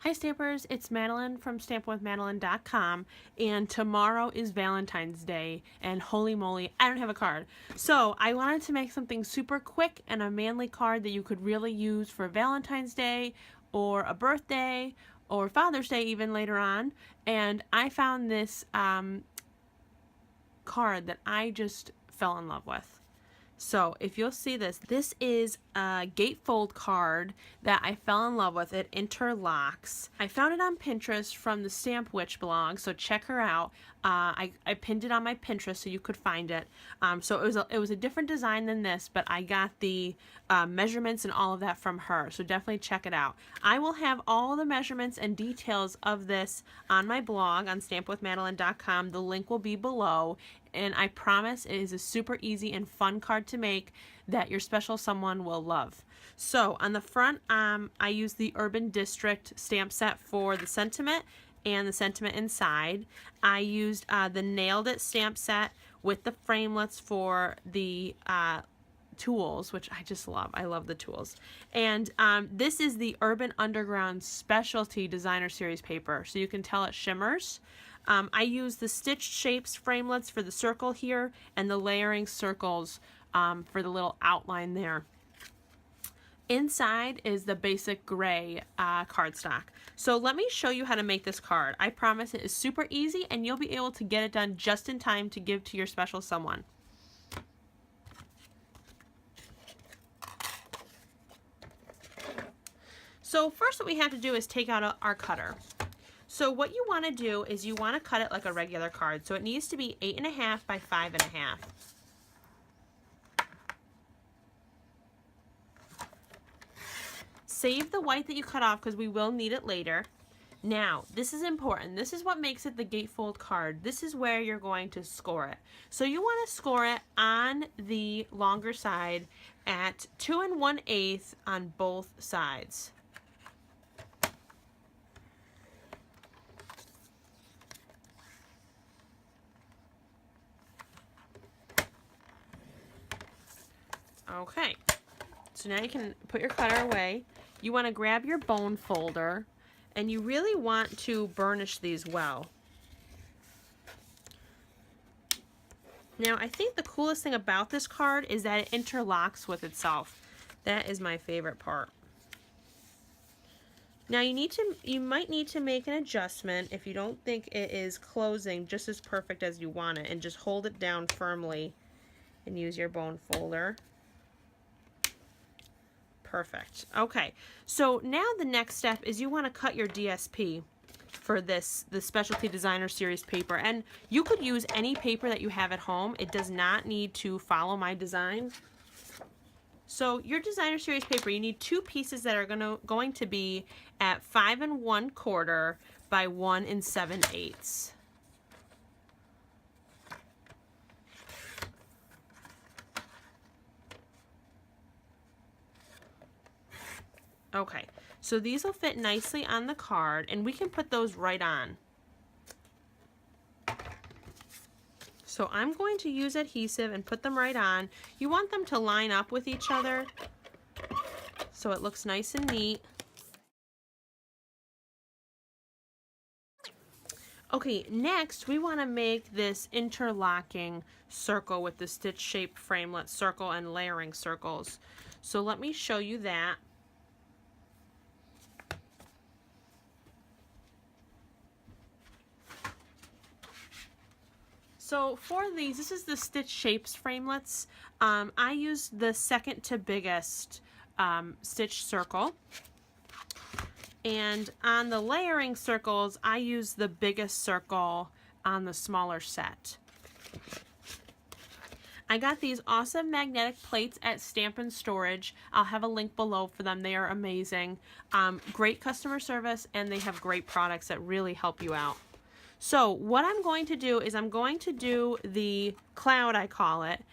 Hi Stampers, it's Madeline from stampwithmadelyn.com, and tomorrow is Valentine's Day, and holy moly, I don't have a card. So I wanted to make something super quick and a manly card that you could really use for Valentine's Day or a birthday or Father's Day even later on. And I found this card that I just fell in love with. So if you'll see this, this is a gatefold card that I fell in love with. It interlocks. I found it on Pinterest from the Stamp Witch blog, so check her out. I pinned it on my Pinterest so you could find it. So it was a different design than this, but I got the measurements and all of that from her, so definitely check it out. I will have all the measurements and details of this on my blog on stampwithmadelyn.com. The link will be below. And I promise it is a super easy and fun card to make that your special someone will love. So on the front, I use the Urban District stamp set for the sentiment and the sentiment inside. I used the Nailed It stamp set with the framelets for the tools, which I just love. I love the tools. And this is the Urban Underground Specialty Designer Series paper, so you can tell it shimmers. I use the stitched shapes framelets for the circle here and the layering circles for the little outline there. Inside is the basic gray cardstock. So let me show you how to make this card. I promise it is super easy and you'll be able to get it done just in time to give to your special someone. So first what we have to do is take out our cutter. So what you want to do is you want to cut it like a regular card. So it needs to be 8.5 by 5.5. Save the white that you cut off because we will need it later. Now, this is important. This is what makes it the gatefold card. This is where you're going to score it. So you want to score it on the longer side at 2 1/8 on both sides. Okay, so now you can put your cutter away. You want to grab your bone folder and you really want to burnish these well. Now I think the coolest thing about this card is that it interlocks with itself. That is my favorite part. Now you might need to make an adjustment if you don't think it is closing just as perfect as you want it, and just hold it down firmly and use your bone folder. Perfect. Okay, so now the next step is you want to cut your DSP for the Specialty Designer Series paper, and you could use any paper that you have at home. It does not need to follow my design. So your Designer Series paper, you need two pieces that are going to be at 5 1/4 by 1 7/8. Okay, so these will fit nicely on the card and we can put those right on. So I'm going to use adhesive and put them right on. You want them to line up with each other so it looks nice and neat. Okay, next we want to make this interlocking circle with the stitch shaped framelit circle and layering circles. So let me show you that. So for these, this is the Stitch Shapes framelets. I used the second to biggest stitch circle. And on the layering circles, I used the biggest circle on the smaller set. I got these awesome magnetic plates at Stamp and Storage. I'll have a link below for them. They are amazing. Great customer service, and they have great products that really help you out. So what I'm going to do is I'm going to do the cloud, I call it,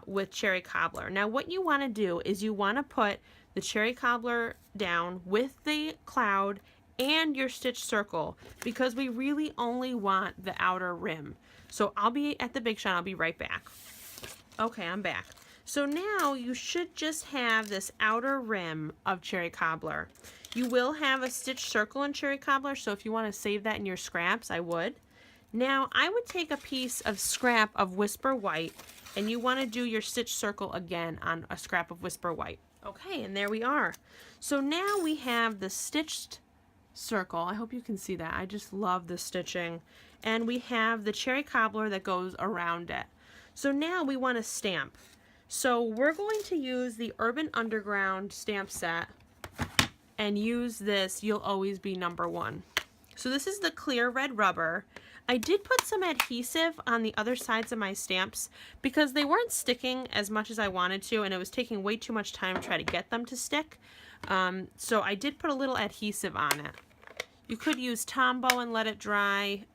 with cherry cobbler. Now what you want to do is you want to put the cherry cobbler down with the cloud and your stitch circle, because we really only want the outer rim. So I'll be at the Big Shine. I'll be right back. Okay, I'm back. So now you should just have this outer rim of cherry cobbler. You will have a stitched circle in cherry cobbler, so if you want to save that in your scraps, I would. Now, I would take a piece of scrap of Whisper White, and you want to do your stitch circle again on a scrap of Whisper White. Okay, and there we are. So now we have the stitched circle. I hope you can see that. I just love the stitching. And we have the cherry cobbler that goes around it. So now we want to stamp. So we're going to use the Urban Underground stamp set and use this You'll Always Be Number One. So this is the clear red rubber. I did put some adhesive on the other sides of my stamps because they weren't sticking as much as I wanted to, and it was taking way too much time to try to get them to stick. So I did put a little adhesive on it. You could use Tombow and let it dry.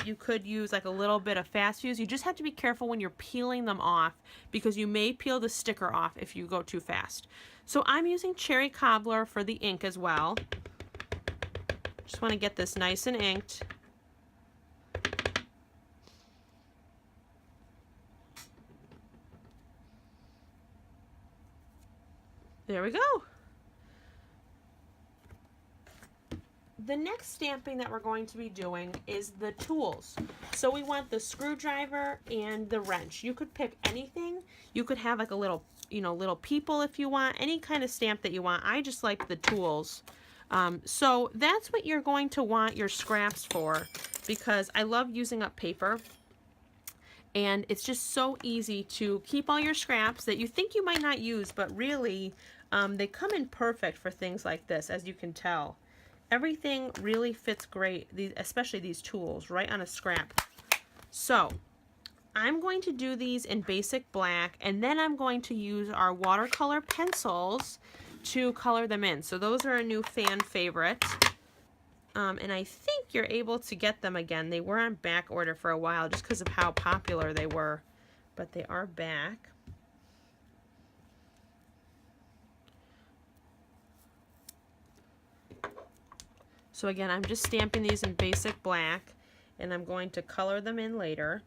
You could use like a little bit of fast fuse. You just have to be careful when you're peeling them off because you may peel the sticker off if you go too fast. So I'm using cherry cobbler for the ink as well. Just want to get this nice and inked. There we go. The next stamping that we're going to be doing is the tools. So we want the screwdriver and the wrench. You could pick anything. You could have like a little, little people if you want, any kind of stamp that you want. I just like the tools. So that's what you're going to want your scraps for, because I love using up paper. And it's just so easy to keep all your scraps that you think you might not use, but really they come in perfect for things like this, as you can tell. Everything really fits great, especially these tools, right on a scrap. So I'm going to do these in basic black, and then I'm going to use our watercolor pencils to color them in. So those are a new fan favorite. And I think you're able to get them again. They were on back order for a while just because of how popular they were, but they are back. So again, I'm just stamping these in basic black, and I'm going to color them in later.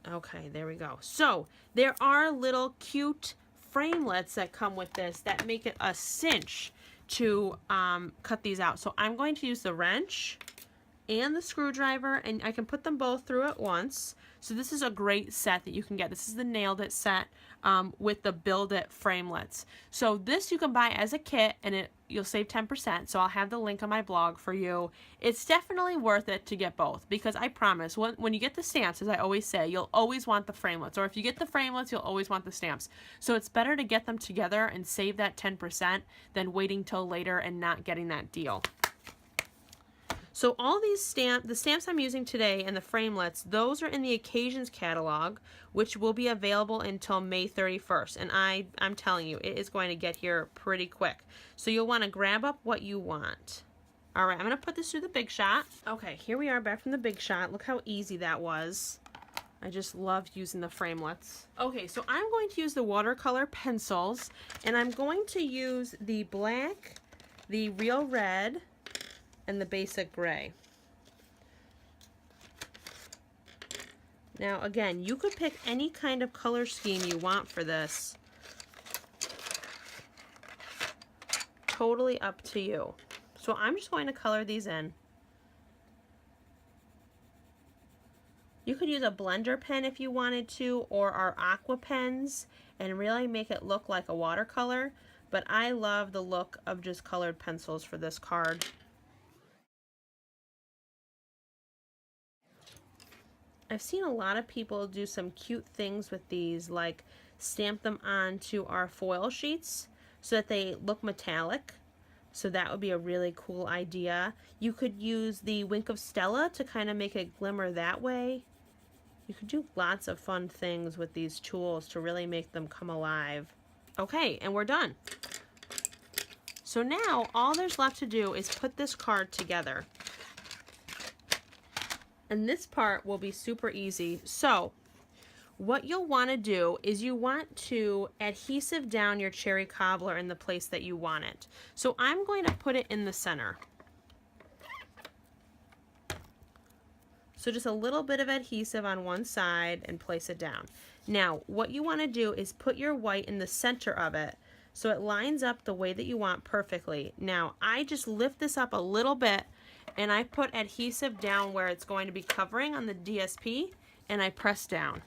Okay, there we go. So there are little cute framelets that come with this that make it a cinch to cut these out. So I'm going to use the wrench and the screwdriver, and I can put them both through at once. So this is a great set that you can get. This is the Nailed It set with the Build It framelets. So this you can buy as a kit, and you'll save 10%. So I'll have the link on my blog for you. It's definitely worth it to get both, because I promise when you get the stamps, as I always say, you'll always want the framelets. Or if you get the framelets, you'll always want the stamps. So it's better to get them together and save that 10% than waiting till later and not getting that deal. So all these the stamps I'm using today and the framelets, those are in the Occasions catalog, which will be available until May 31st. And I'm telling you, it is going to get here pretty quick. So you'll want to grab up what you want. All right, I'm going to put this through the Big Shot. Okay, here we are back from the Big Shot. Look how easy that was. I just loved using the framelets. Okay, so I'm going to use the watercolor pencils, and I'm going to use the black, the real red, and the basic gray. Now again, you could pick any kind of color scheme you want for this. Totally up to you. So I'm just going to color these in. You could use a blender pen if you wanted to, or our aqua pens, and really make it look like a watercolor, but I love the look of just colored pencils for this card. I've seen a lot of people do some cute things with these, like stamp them onto our foil sheets so that they look metallic. So that would be a really cool idea. You could use the Wink of Stella to kind of make it glimmer that way. You could do lots of fun things with these tools to really make them come alive. Okay, and we're done. So now all there's left to do is put this card together. And this part will be super easy. So what you'll want to do is you want to adhesive down your cherry cobbler in the place that you want it. So I'm going to put it in the center. So just a little bit of adhesive on one side and place it down. Now what you want to do is put your white in the center of it So it lines up the way that you want perfectly. Now, I just lift this up a little bit and I put adhesive down where it's going to be covering on the DSP, and I press down.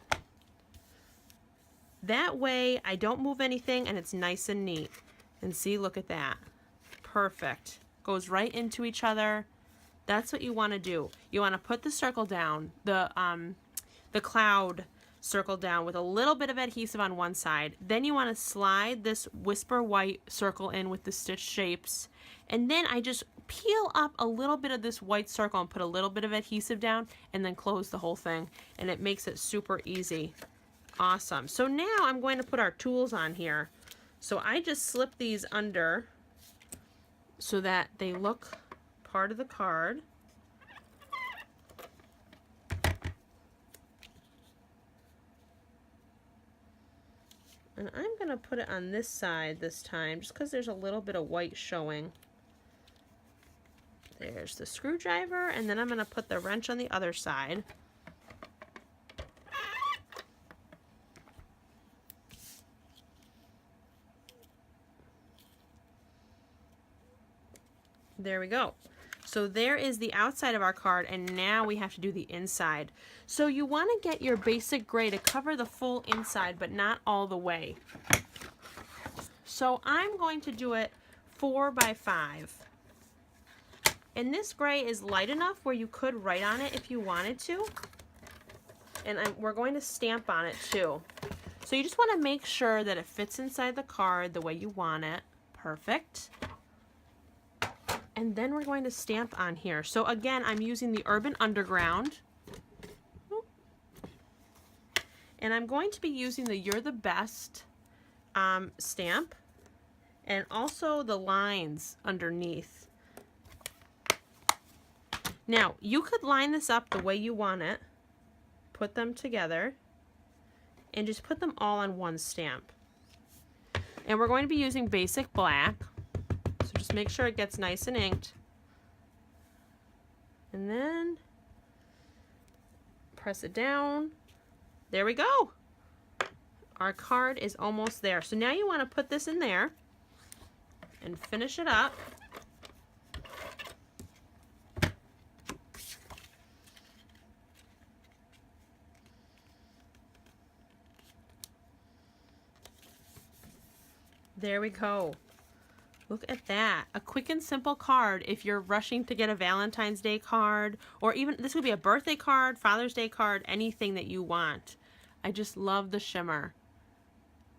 That way I don't move anything and it's nice and neat. And see, look at that. Perfect. Goes right into each other. That's what you want to do. You want to put the circle down, the cloud circle down with a little bit of adhesive on one side. Then you want to slide this Whisper White circle in with the stitch shapes. And then I just peel up a little bit of this white circle and put a little bit of adhesive down and then close the whole thing. And it makes it super easy. Awesome. So now I'm going to put our tools on here. So I just slip these under so that they look part of the card. And I'm going to put it on this side this time just because there's a little bit of white showing. There's the screwdriver, and then I'm going to put the wrench on the other side. There we go. So there is the outside of our card, and now we have to do the inside. So you want to get your basic gray to cover the full inside, but not all the way. So I'm going to do it 4 by 5. And this gray is light enough where you could write on it if you wanted to. And we're going to stamp on it too. So you just want to make sure that it fits inside the card the way you want it. Perfect. And then we're going to stamp on here. So again, I'm using the Urban Underground. And I'm going to be using the You're the Best stamp. And also the lines underneath. Now, you could line this up the way you want it. Put them together. And just put them all on one stamp. And we're going to be using basic black. Just make sure it gets nice and inked. And then press it down. There we go. Our card is almost there. So now you want to put this in there and finish it up. There we go. Look at that. A quick and simple card if you're rushing to get a Valentine's Day card, or even this would be a birthday card, Father's Day card, anything that you want. I just love the shimmer.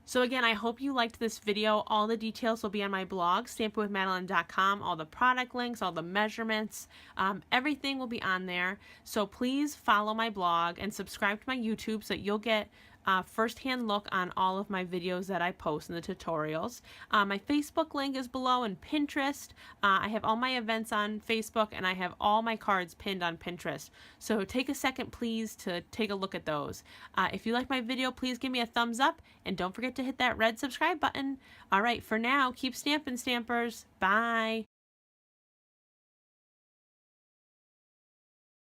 So again, I hope you liked this video. All the details will be on my blog, stampitwithmadelyn.com. All the product links, all the measurements, everything will be on there. So please follow my blog and subscribe to my YouTube so that you'll get first-hand look on all of my videos that I post in the tutorials. My Facebook link is below, and Pinterest. I have all my events on Facebook, and I have all my cards pinned on Pinterest. So take a second, please, to take a look at those. If you like my video, please give me a thumbs up, and don't forget to hit that red subscribe button. All right, for now, keep stamping, stampers. Bye.